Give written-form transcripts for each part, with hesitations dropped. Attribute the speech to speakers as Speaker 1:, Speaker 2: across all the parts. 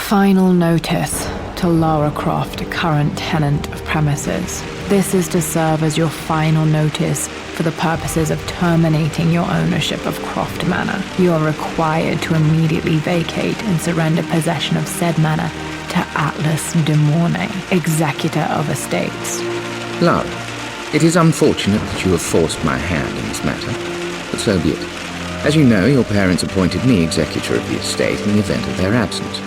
Speaker 1: Final notice to Lara Croft, current tenant of premises. This is to serve as your final notice for the purposes of terminating your ownership of Croft Manor. You are required to immediately vacate and surrender possession of said manor to Atlas de Mornay, executor of estates.
Speaker 2: Lara, it is unfortunate that you have forced my hand in this matter, but so be it. As you know, your parents appointed me executor of the estate in the event of their absence.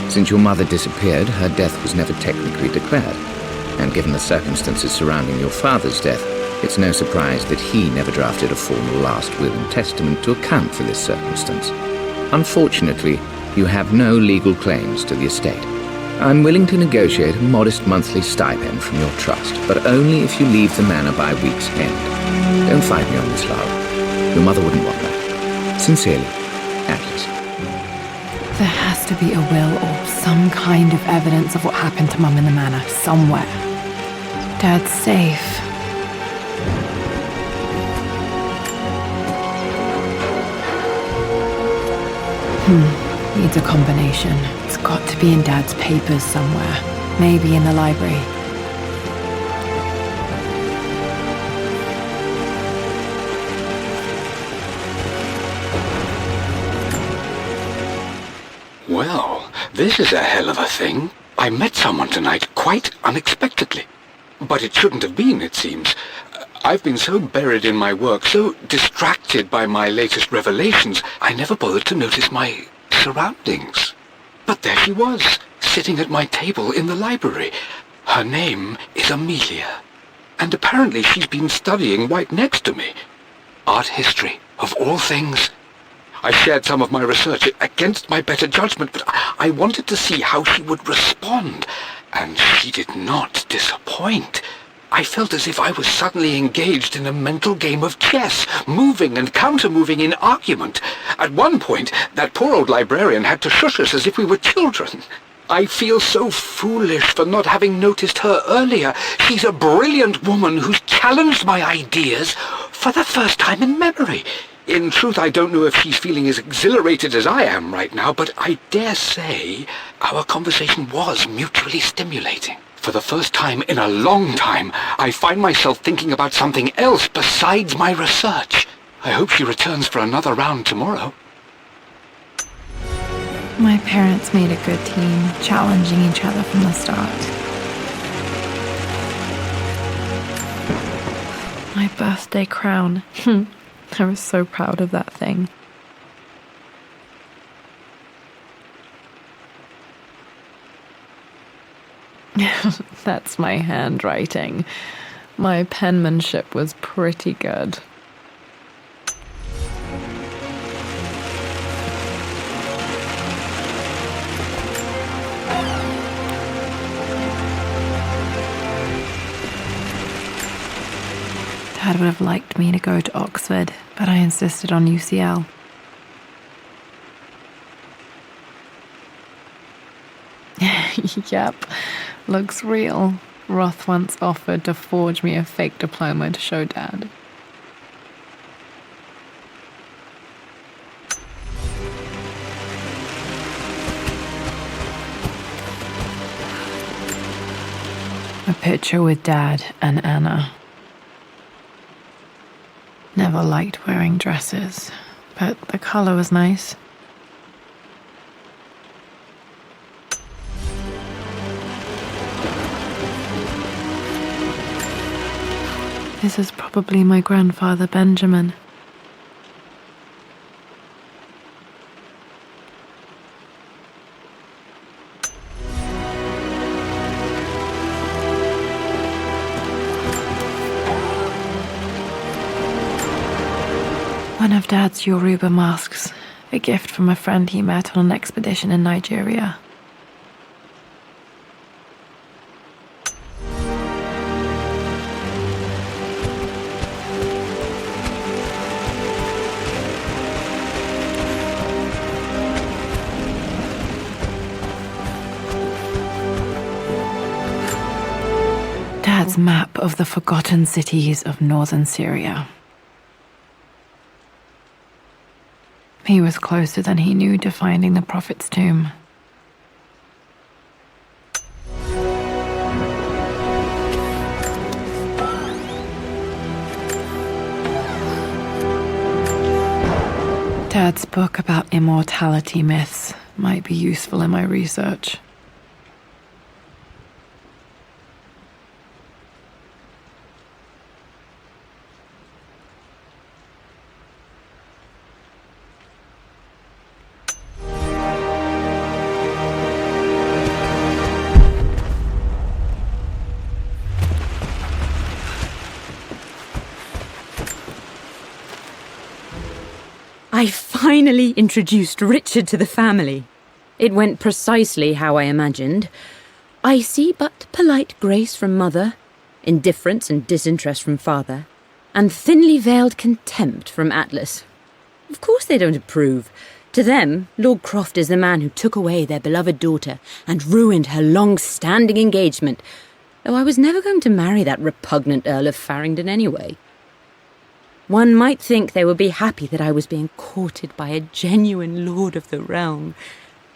Speaker 2: Since your mother disappeared, her death was never technically declared, and given the circumstances surrounding your father's death, it's no surprise that he never drafted a formal last will and testament to account for this circumstance. Unfortunately, you have no legal claims to the estate. I'm willing to negotiate a modest monthly stipend from your trust, but only if you leave the manor by week's end. Don't fight me on this, Lara. Your mother wouldn't want that. Sincerely, Atlas.
Speaker 1: There has to be a will or some kind of evidence of what happened to Mum in the manor, somewhere. Dad's safe. Needs a combination. It's got to be in Dad's papers somewhere. Maybe in the library.
Speaker 3: Well, this is a hell of a thing. I met someone tonight quite unexpectedly. But it shouldn't have been, it seems. I've been so buried in my work, so distracted by my latest revelations, I never bothered to notice my surroundings. But there she was, sitting at my table in the library. Her name is Amelia, and apparently she's been studying right next to me. Art history, of all things. I shared some of my research against my better judgment, but I wanted to see how she would respond, and she did not disappoint. I felt as if I was suddenly engaged in a mental game of chess, moving and counter-moving in argument. At one point, that poor old librarian had to shush us as if we were children. I feel so foolish for not having noticed her earlier. She's a brilliant woman who's challenged my ideas for the first time in memory. In truth, I don't know if she's feeling as exhilarated as I am right now, but I dare say our conversation was mutually stimulating. For the first time in a long time, I find myself thinking about something else besides my research. I hope she returns for another round tomorrow.
Speaker 1: My parents made a good team, challenging each other from the start. My birthday crown. I was so proud of that thing. That's my handwriting. My penmanship was pretty good. Dad would have liked me to go to Oxford, but I insisted on UCL. Yep, looks real. Roth once offered to forge me a fake diploma to show Dad. A picture with Dad and Anna. Never liked wearing dresses, but the color was nice. This is probably my grandfather Benjamin. One of Dad's Yoruba masks, a gift from a friend he met on an expedition in Nigeria. Dad's map of the forgotten cities of northern Syria. He was closer than he knew to finding the Prophet's tomb. Dad's book about immortality myths might be useful in my research.
Speaker 4: I finally introduced Richard to the family. It went precisely how I imagined. Icy but polite grace from mother, indifference and disinterest from father, and thinly veiled contempt from Atlas. Of course they don't approve. To them, Lord Croft is the man who took away their beloved daughter and ruined her long-standing engagement, though I was never going to marry that repugnant Earl of Farringdon anyway. One might think they would be happy that I was being courted by a genuine lord of the realm.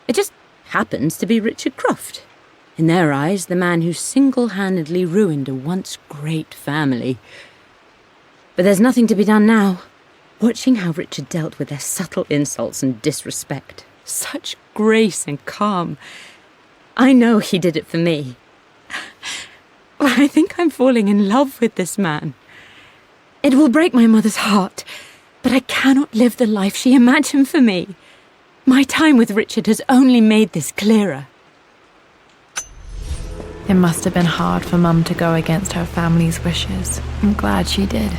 Speaker 4: It just happens to be Richard Croft. In their eyes, the man who single-handedly ruined a once great family. But there's nothing to be done now. Watching how Richard dealt with their subtle insults and disrespect. Such grace and calm. I know he did it for me. I think I'm falling in love with this man. It will break my mother's heart, but I cannot live the life she imagined for me. My time with Richard has only made this clearer.
Speaker 1: It must have been hard for Mum to go against her family's wishes. I'm glad she did.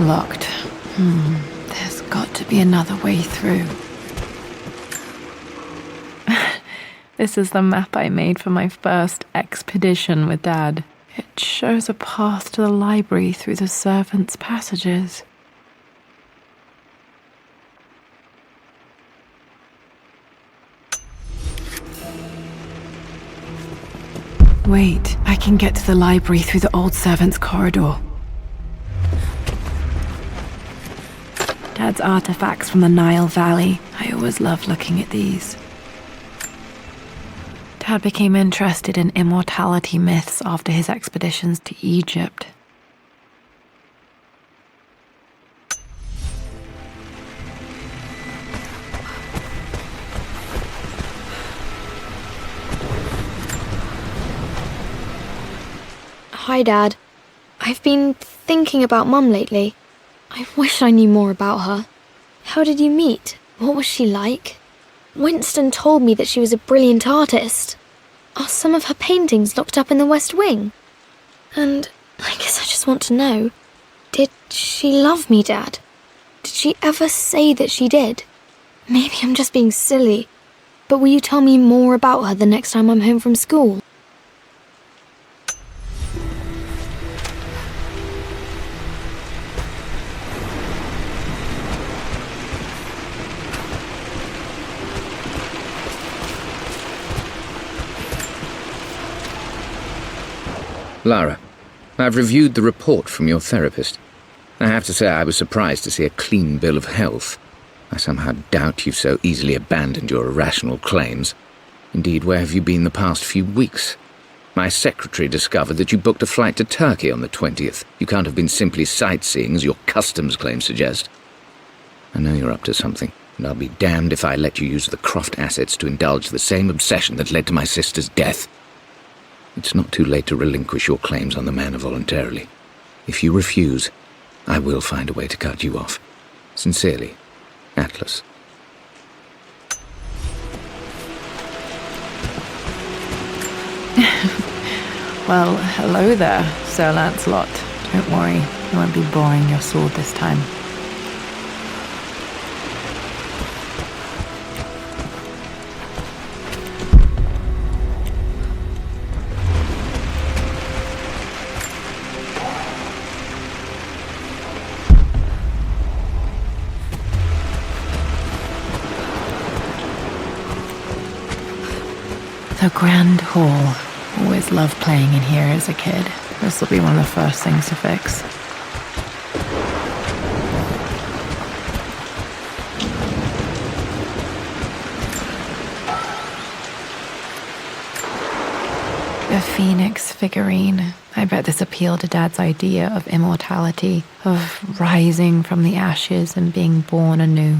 Speaker 1: Locked. There's got to be another way through. This is the map I made for my first expedition with Dad. It shows a path to the library through the servants' passages. Wait, I can get to the library through the old servants' corridor. Dad's artifacts from the Nile Valley. I always loved looking at these. Dad became interested in immortality myths after his expeditions to Egypt.
Speaker 5: Hi, Dad. I've been thinking about Mum lately. I wish I knew more about her. How did you meet? What was she like? Winston told me that she was a brilliant artist. Are some of her paintings locked up in the West Wing? And I guess I just want to know, did she love me, Dad? Did she ever say that she did? Maybe I'm just being silly, but will you tell me more about her the next time I'm home from school?
Speaker 2: Lara, I've reviewed the report from your therapist. I have to say I was surprised to see a clean bill of health. I somehow doubt you've so easily abandoned your irrational claims. Indeed, where have you been the past few weeks? My secretary discovered that you booked a flight to Turkey on the 20th. You can't have been simply sightseeing, as your customs claims suggest. I know you're up to something, and I'll be damned if I let you use the Croft assets to indulge the same obsession that led to my sister's death. It's not too late to relinquish your claims on the Manor voluntarily. If you refuse, I will find a way to cut you off. Sincerely, Atlas.
Speaker 1: Well, hello there, Sir Lancelot. Don't worry, you won't be boring your sword this time. The Grand Hall. Always loved playing in here as a kid. This will be one of the first things to fix. A phoenix figurine. I bet this appealed to Dad's idea of immortality, of rising from the ashes and being born anew.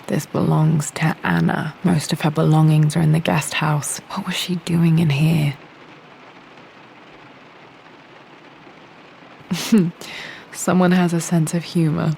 Speaker 1: This belongs to Anna. Most of her belongings are in the guest house. What was she doing in here? Someone has a sense of humor.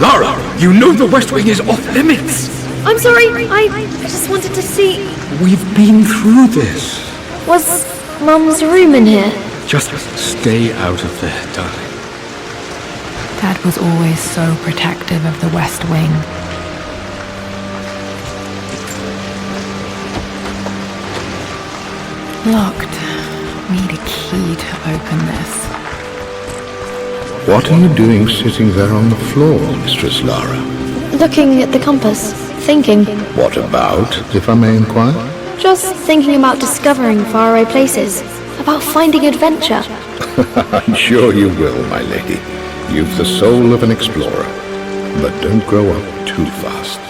Speaker 3: Lara, you know the West Wing is off limits.
Speaker 5: I'm sorry, I just wanted to see...
Speaker 3: We've been through this.
Speaker 5: Was Mum's room in here?
Speaker 3: Just stay out of there, darling.
Speaker 1: Dad was always so protective of the West Wing. Locked. Need a key to open this.
Speaker 6: What are you doing sitting there on the floor, Mistress Lara?
Speaker 5: Looking at the compass, thinking.
Speaker 6: What about, if I may inquire?
Speaker 5: Just thinking about discovering faraway places, about finding adventure.
Speaker 6: I'm sure you will, my lady. You've the soul of an explorer. But don't grow up too fast.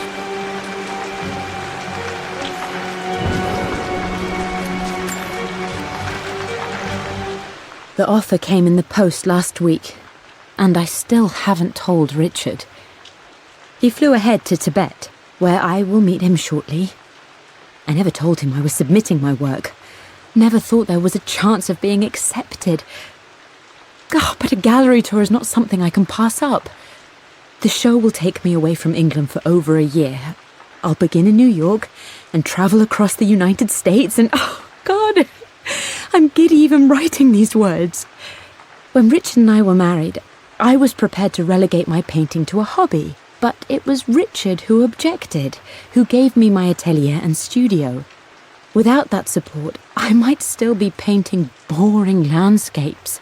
Speaker 4: The offer came in the post last week, and I still haven't told Richard. He flew ahead to Tibet, where I will meet him shortly. I never told him I was submitting my work. Never thought there was a chance of being accepted. But a gallery tour is not something I can pass up. The show will take me away from England for over a year. I'll begin in New York and travel across the United States and... Oh, God! I'm giddy even writing these words. When Richard and I were married, I was prepared to relegate my painting to a hobby, but it was Richard who objected, who gave me my atelier and studio. Without that support, I might still be painting boring landscapes.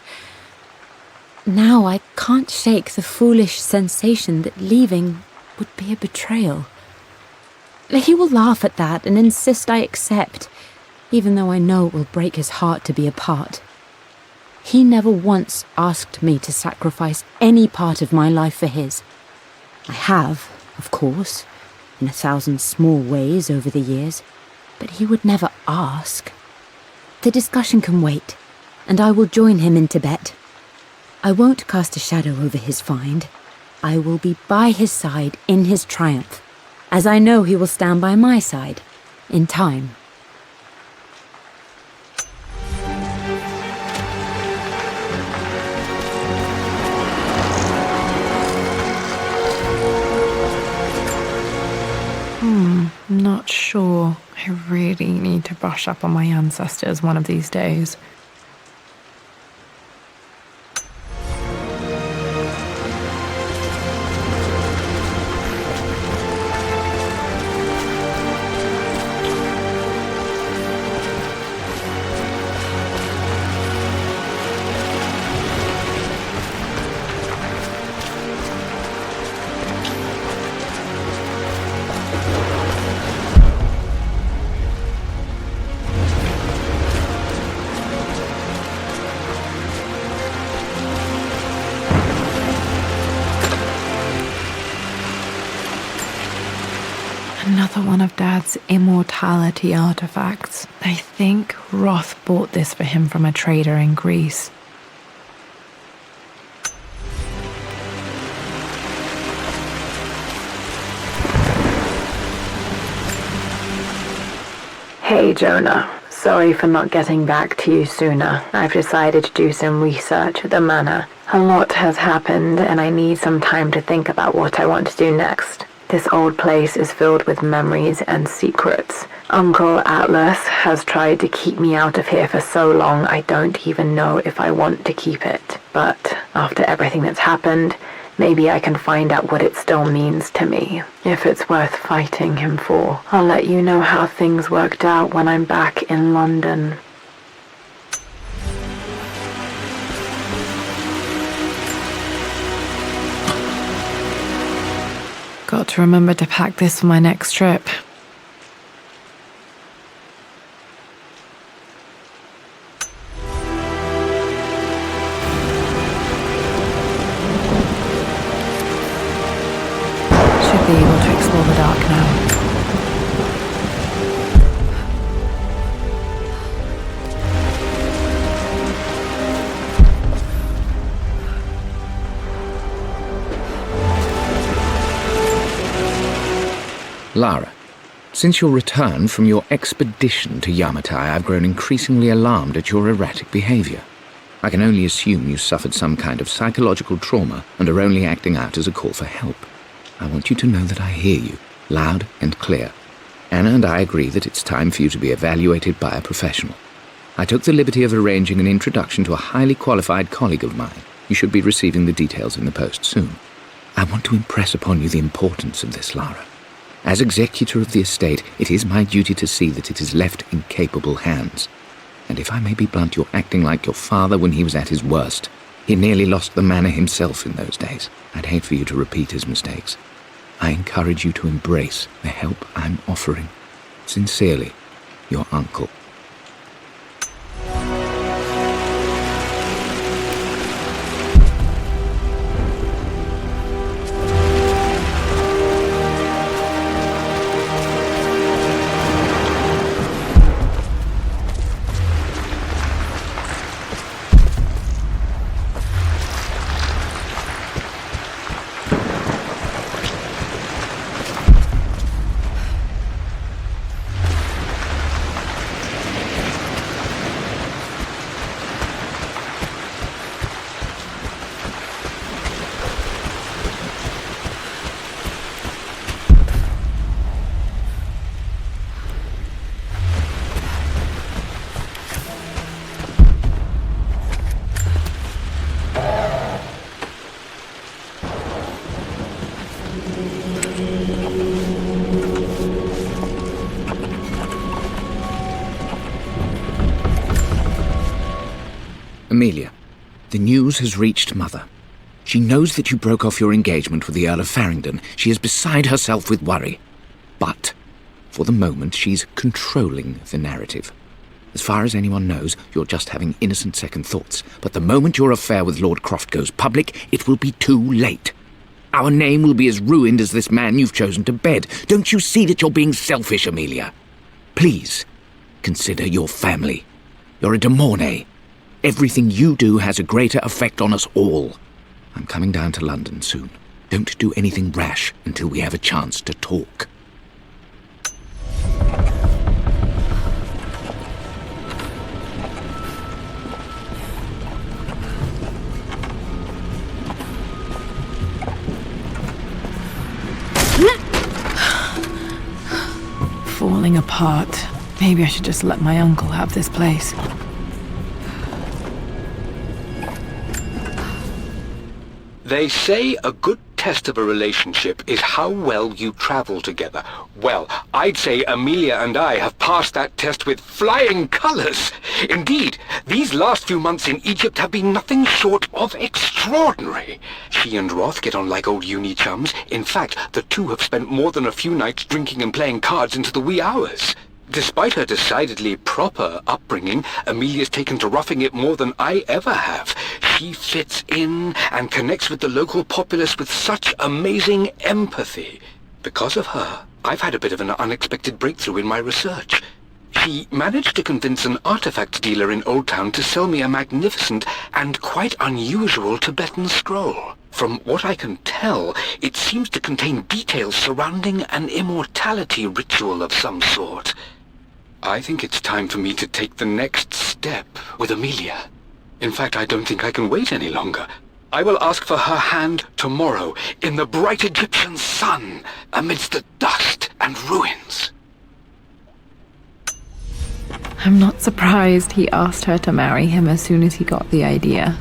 Speaker 4: Now I can't shake the foolish sensation that leaving would be a betrayal. He will laugh at that and insist I accept, even though I know it will break his heart to be apart. He never once asked me to sacrifice any part of my life for his. I have, of course, in 1,000 small ways over the years, but he would never ask. The discussion can wait, and I will join him in Tibet. I won't cast a shadow over his find. I will be by his side in his triumph, as I know he will stand by my side, in time.
Speaker 1: Not sure. I really need to brush up on my ancestors one of these days. Another one of Dad's immortality artifacts. I think Roth bought this for him from a trader in Greece. Hey Jonah, sorry for not getting back to you sooner. I've decided to do some research at the Manor. A lot has happened, and I need some time to think about what I want to do next. This old place is filled with memories and secrets. Uncle Atlas has tried to keep me out of here for so long I don't even know if I want to keep it. But after everything that's happened, maybe I can find out what it still means to me. If it's worth fighting him for, I'll let you know how things worked out when I'm back in London. Got to remember to pack this for my next trip. Should be able to explore the dark now.
Speaker 2: Lara, since your return from your expedition to Yamatai, I've grown increasingly alarmed at your erratic behavior. I can only assume you suffered some kind of psychological trauma and are only acting out as a call for help. I want you to know that I hear you, loud and clear. Anna and I agree that it's time for you to be evaluated by a professional. I took the liberty of arranging an introduction to a highly qualified colleague of mine. You should be receiving the details in the post soon. I want to impress upon you the importance of this, Lara. As executor of the estate, it is my duty to see that it is left in capable hands. And if I may be blunt, you're acting like your father when he was at his worst. He nearly lost the manor himself in those days. I'd hate for you to repeat his mistakes. I encourage you to embrace the help I'm offering. Sincerely, your uncle. Amelia, the news has reached Mother. She knows that you broke off your engagement with the Earl of Farringdon. She is beside herself with worry. But, for the moment, she's controlling the narrative. As far as anyone knows, you're just having innocent second thoughts. But the moment your affair with Lord Croft goes public, it will be too late. Our name will be as ruined as this man you've chosen to bed. Don't you see that you're being selfish, Amelia? Please, consider your family. You're a de Mornay. Everything you do has a greater effect on us all. I'm coming down to London soon. Don't do anything rash until we have a chance to talk.
Speaker 1: Falling apart. Maybe I should just let my uncle have this place.
Speaker 3: They say a good test of a relationship is how well you travel together. Well, I'd say Amelia and I have passed that test with flying colours. Indeed, these last few months in Egypt have been nothing short of extraordinary. She and Roth get on like old uni chums. In fact, the two have spent more than a few nights drinking and playing cards into the wee hours. Despite her decidedly proper upbringing, Amelia's taken to roughing it more than I ever have. She fits in and connects with the local populace with such amazing empathy. Because of her, I've had a bit of an unexpected breakthrough in my research. She managed to convince an artifact dealer in Old Town to sell me a magnificent and quite unusual Tibetan scroll. From what I can tell, it seems to contain details surrounding an immortality ritual of some sort. I think it's time for me to take the next step with Amelia. In fact, I don't think I can wait any longer. I will ask for her hand tomorrow in the bright Egyptian sun amidst the dust and ruins.
Speaker 1: I'm not surprised he asked her to marry him as soon as he got the idea.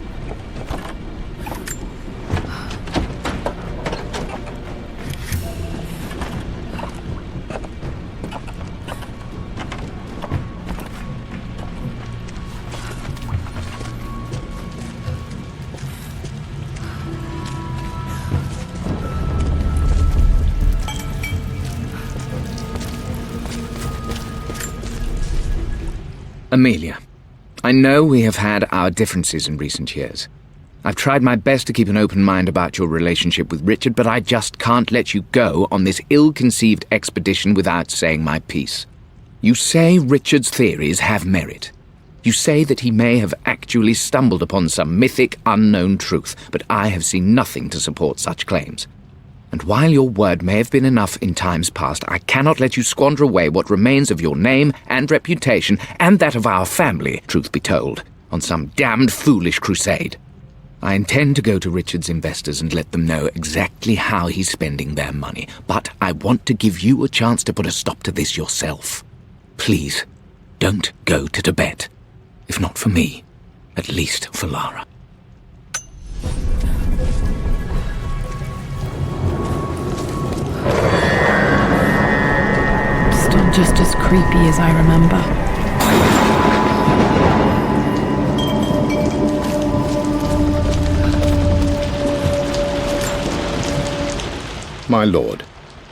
Speaker 2: Amelia, I know we have had our differences in recent years. I've tried my best to keep an open mind about your relationship with Richard, but I just can't let you go on this ill-conceived expedition without saying my piece. You say Richard's theories have merit. You say that he may have actually stumbled upon some mythic, unknown truth, but I have seen nothing to support such claims. And while your word may have been enough in times past, I cannot let you squander away what remains of your name and reputation, and that of our family, truth be told, on some damned foolish crusade. I intend to go to Richard's investors and let them know exactly how he's spending their money, but I want to give you a chance to put a stop to this yourself. Please, don't go to Tibet. If not for me, at least for Lara.
Speaker 1: Still just as creepy as I remember.
Speaker 6: My lord,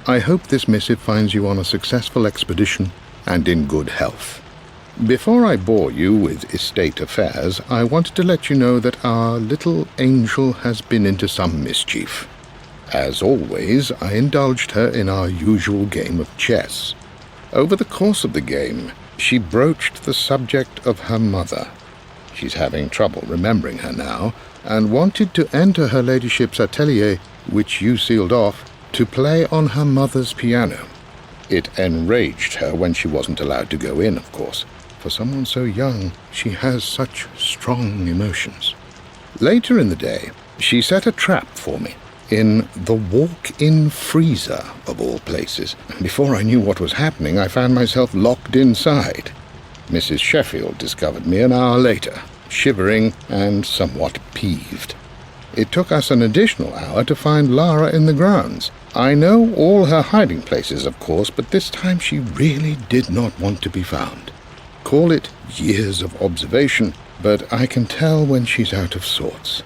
Speaker 6: I hope this missive finds you on a successful expedition and in good health. Before I bore you with estate affairs, I wanted to let you know that our little angel has been into some mischief. As always, I indulged her in our usual game of chess. Over the course of the game, she broached the subject of her mother. She's having trouble remembering her now, and wanted to enter her ladyship's atelier, which you sealed off, to play on her mother's piano. It enraged her when she wasn't allowed to go in, of course. For someone so young, she has such strong emotions. Later in the day, she set a trap for me in the walk-in freezer, of all places. Before I knew what was happening, I found myself locked inside. Mrs. Sheffield discovered me an hour later, shivering and somewhat peeved. It took us an additional hour to find Lara in the grounds. I know all her hiding places, of course, but this time she really did not want to be found. Call it years of observation, but I can tell when she's out of sorts.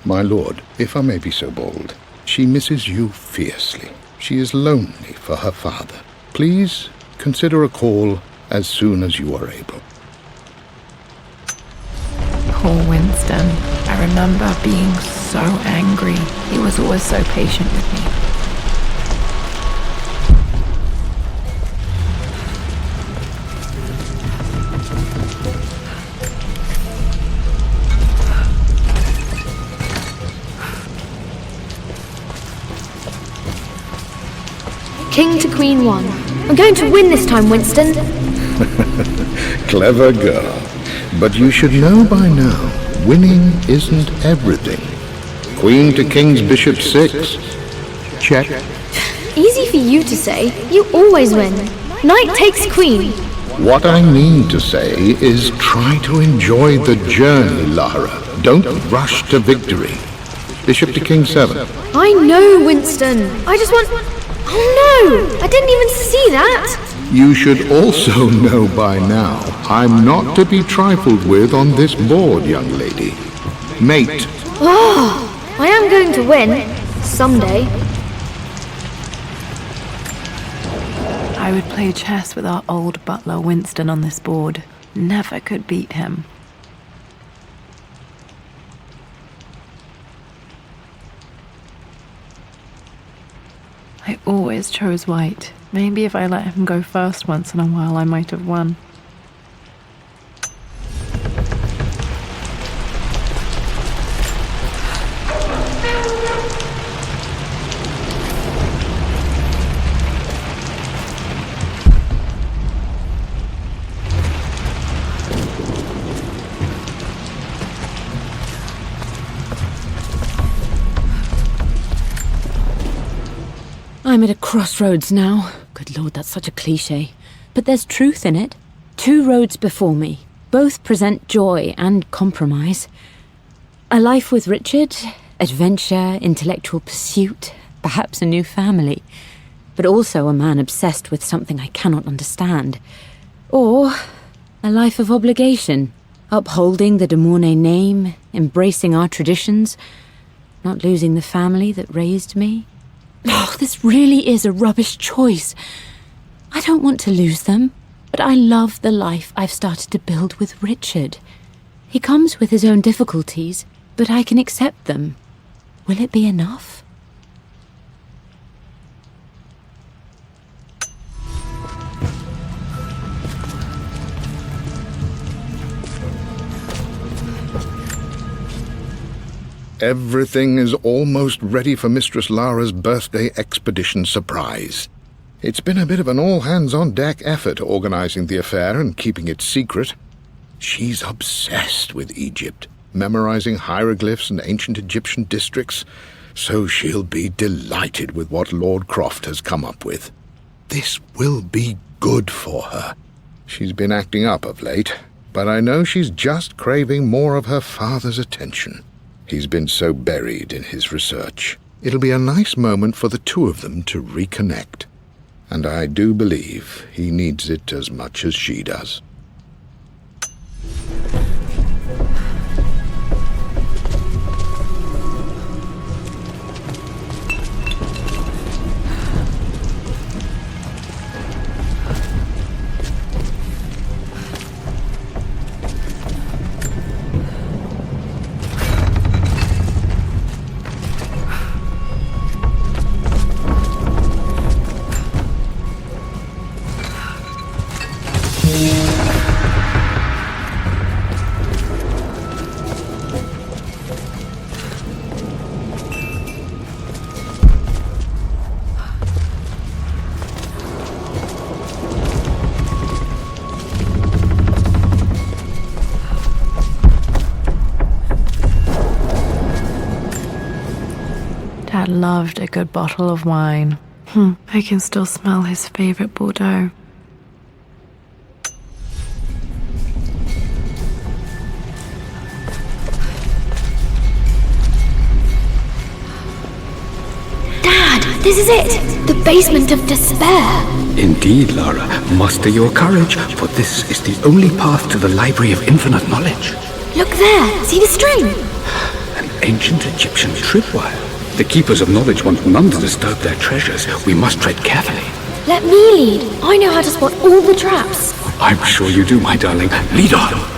Speaker 6: My lord, if I may be so bold, she misses you fiercely. She is lonely for her father. Please consider a call as soon as you are able.
Speaker 1: Poor Winston. I remember being so angry. He was always so patient with me.
Speaker 5: King to Queen 1. I'm going to win this time, Winston.
Speaker 6: Clever girl. But you should know by now, winning isn't everything. Queen to King's Bishop 6. Check.
Speaker 5: Easy for you to say. You always win. Knight takes Queen.
Speaker 6: What I mean to say is try to enjoy the journey, Lara. Don't rush to victory. Bishop to King 7.
Speaker 5: I know, Winston. I just want... Oh no! I didn't even see that!
Speaker 6: You should also know by now, I'm not to be trifled with on this board, young lady. Mate.
Speaker 5: Oh, I am going to win. Someday.
Speaker 1: I would play chess with our old butler Winston on this board. Never could beat him. I always chose white. Maybe if I let him go first once in a while, I might have won.
Speaker 4: I'm at a crossroads now. Good Lord, that's such a cliché. But there's truth in it. 2 roads before me. Both present joy and compromise. A life with Richard, adventure, intellectual pursuit, perhaps a new family. But also a man obsessed with something I cannot understand. Or a life of obligation, upholding the de Mornay name, embracing our traditions, not losing the family that raised me. Oh, this really is a rubbish choice. I don't want to lose them, but I love the life I've started to build with Richard. He comes with his own difficulties, but I can accept them. Will it be enough?
Speaker 6: Everything is almost ready for Mistress Lara's birthday expedition surprise. It's been a bit of an all-hands-on-deck effort organizing the affair and keeping it secret. She's obsessed with Egypt, memorizing hieroglyphs and ancient Egyptian districts, so she'll be delighted with what Lord Croft has come up with. This will be good for her. She's been acting up of late, but I know she's just craving more of her father's attention. He's been so buried in his research. It'll be a nice moment for the 2 of them to reconnect. And I do believe he needs it as much as she does.
Speaker 1: Dad loved a good bottle of wine. I can still smell his favorite Bordeaux.
Speaker 5: Dad, this is it! The basement of despair!
Speaker 3: Indeed, Lara. Muster your courage, for this is the only path to the Library of Infinite Knowledge.
Speaker 5: Look there! See the string?
Speaker 3: An ancient Egyptian tripwire. The Keepers of Knowledge want none to disturb their treasures. We must tread carefully.
Speaker 5: Let me lead. I know how to spot all the traps.
Speaker 3: I'm sure you do, my darling. Lead on.